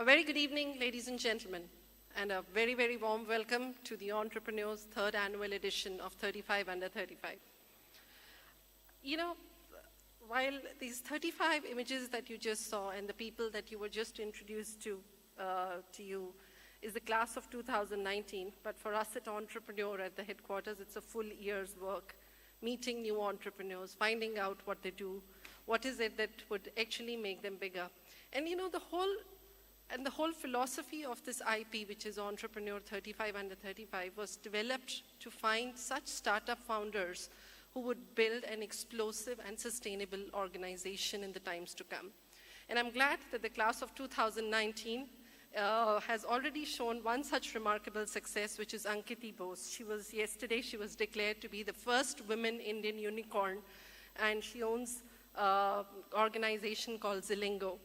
A very good evening, ladies and gentlemen, and a very, very warm welcome to the Entrepreneur's third annual edition of 35 Under 35. You know, while these 35 images that you just saw and the people that you were just introduced to you is the class of 2019, but for us at Entrepreneur at the headquarters, it's a full year's work, meeting new entrepreneurs, finding out what they do, what is it that would actually make them bigger. And you know, the whole philosophy of this IP, which is Entrepreneur 35 Under 35, was developed to find such startup founders who would build an explosive and sustainable organization in the times to come. And I'm glad that the class of 2019 has already shown one such remarkable success, which is Ankiti Bose. Yesterday she was declared to be the first women Indian unicorn, and she owns an organization called Zilingo.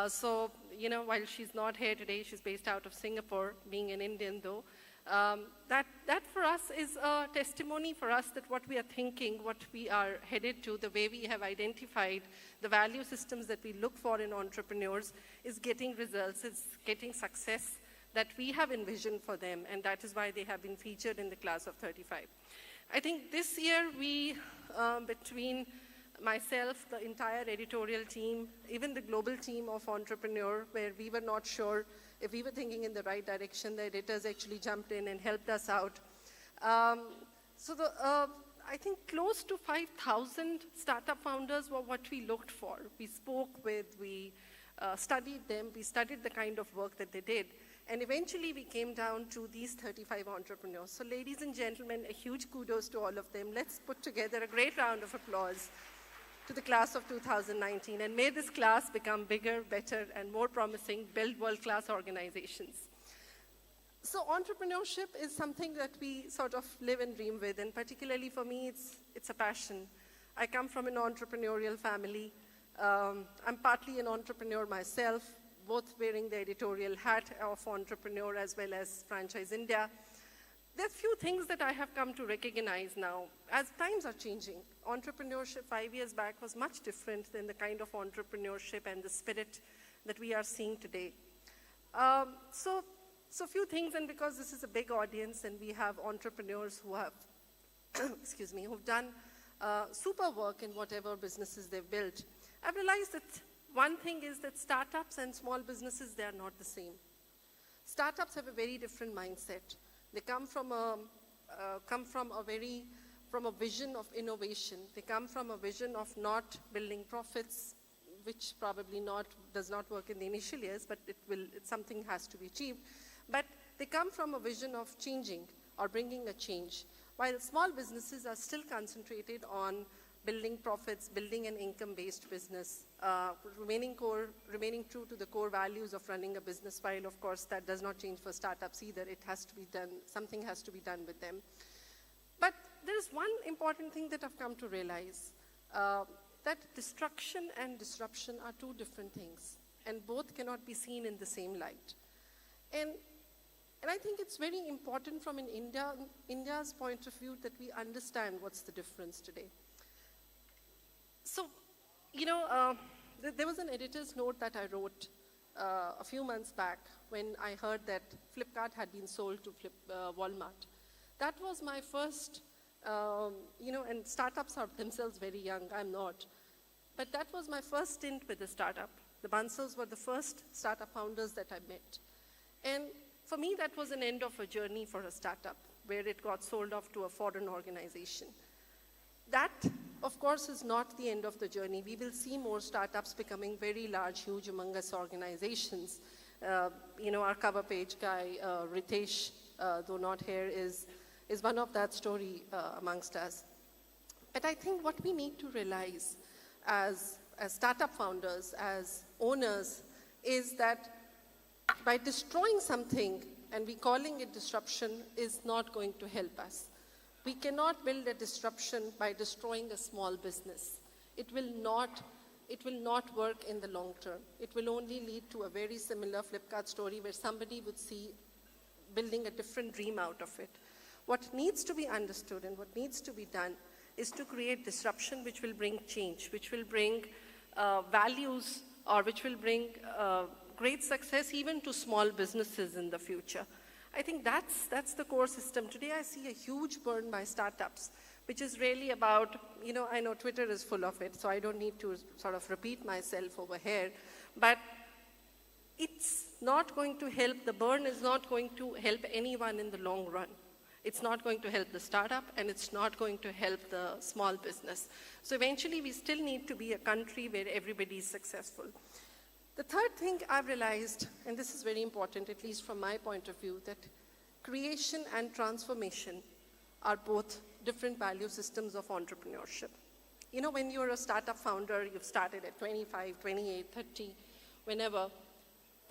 So, you know, while she's not here today, she's based out of Singapore, being an Indian though. That for us is a testimony for us that what we are thinking, what we are headed to, the way we have identified the value systems that we look for in entrepreneurs is getting results, is getting success that we have envisioned for them, and that is why they have been featured in the class of 35. I think this year we, between myself, the entire editorial team, even the global team of Entrepreneur, where we were not sure if we were thinking in the right direction, the editors actually jumped in and helped us out. I think close to 5,000 startup founders were what we looked for. We spoke with, we studied them, we studied the kind of work that they did, and eventually we came down to these 35 entrepreneurs. So ladies and gentlemen, a huge kudos to all of them. Let's put together a great round of applause to the class of 2019, and may this class become bigger, better, and more promising, build world-class organizations. So entrepreneurship is something that we sort of live and dream with, and particularly for me, it's a passion. I come from an entrepreneurial family. I'm partly an entrepreneur myself, both wearing the editorial hat of Entrepreneur as well as Franchise India. There are few things that I have come to recognize now. As times are changing, entrepreneurship 5 years back was much different than the kind of entrepreneurship and the spirit that we are seeing today. So few things, and because this is a big audience and we have entrepreneurs who have, who've done super work in whatever businesses they've built, I've realized that one thing is that startups and small businesses, they are not the same. Startups have a very different mindset. They come from a vision of innovation. They come from a vision of not building profits, which probably does not work in the initial years, but something has to be achieved. But they come from a vision of changing or bringing a change, while small businesses are still concentrated on building profits, building an income-based business, remaining true to the core values of running a business, while of course that does not change for startups either. It has to be done, something has to be done with them. But there is one important thing that I've come to realize, that destruction and disruption are two different things, and both cannot be seen in the same light. And I think it's very important from India's point of view that we understand what's the difference today. So, you know, there was an editor's note that I wrote a few months back when I heard that Flipkart had been sold to Walmart. That was my first, and startups are themselves very young, I'm not. But that was my first stint with a startup. The Bansals were the first startup founders that I met. And for me, that was an end of a journey for a startup, where it got sold off to a foreign organization. That, of course, is not the end of the journey. We will see more startups becoming very large, huge, humongous organizations. Our cover page guy, Ritesh, though not here, is one of that story amongst us. But I think what we need to realize as startup founders, as owners, is that by destroying something, and we calling it disruption, is not going to help us. We cannot build a disruption by destroying a small business. It will not work in the long term. It will only lead to a very similar Flipkart story where somebody would see building a different dream out of it. What needs to be understood and what needs to be done is to create disruption which will bring change, which will bring values, or which will bring great success even to small businesses in the future. I think that's the core system. Today I see a huge burn by startups, which is really about, I know Twitter is full of it, so I don't need to sort of repeat myself over here, but it's not going to help, the burn is not going to help anyone in the long run. It's not going to help the startup, and it's not going to help the small business. So eventually, we still need to be a country where everybody is successful. The third thing I've realized, and this is very important, at least from my point of view, that creation and transformation are both different value systems of entrepreneurship. When you're a startup founder, you've started at 25, 28, 30, whenever,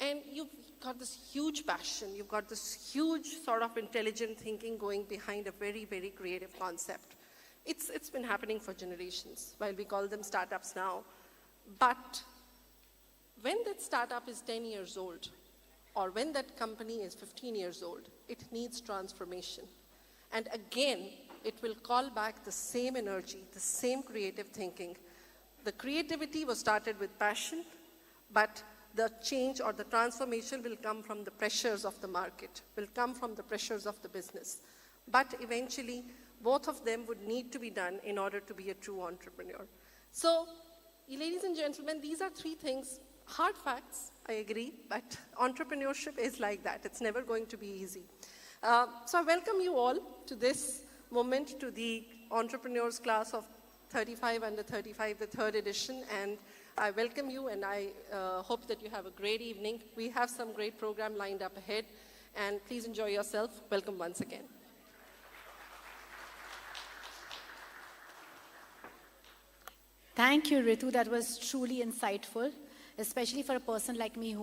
and you've got this huge passion, you've got this huge sort of intelligent thinking going behind a very, very creative concept. It's been happening for generations, while we call them startups now. But when that startup is 10 years old, or when that company is 15 years old, it needs transformation. And again, it will call back the same energy, the same creative thinking. The creativity was started with passion, but the change or the transformation will come from the pressures of the market, will come from the pressures of the business. But eventually, both of them would need to be done in order to be a true entrepreneur. So, ladies and gentlemen, these are three things, hard facts, I agree, but entrepreneurship is like that. It's never going to be easy. So I welcome you all to this moment, to the entrepreneurs class of 35 under 35, the third edition, and I welcome you, and I hope that you have a great evening. We have some great program lined up ahead, and please enjoy yourself. Welcome once again. Thank you, Ritu. That was truly insightful, especially for a person like me who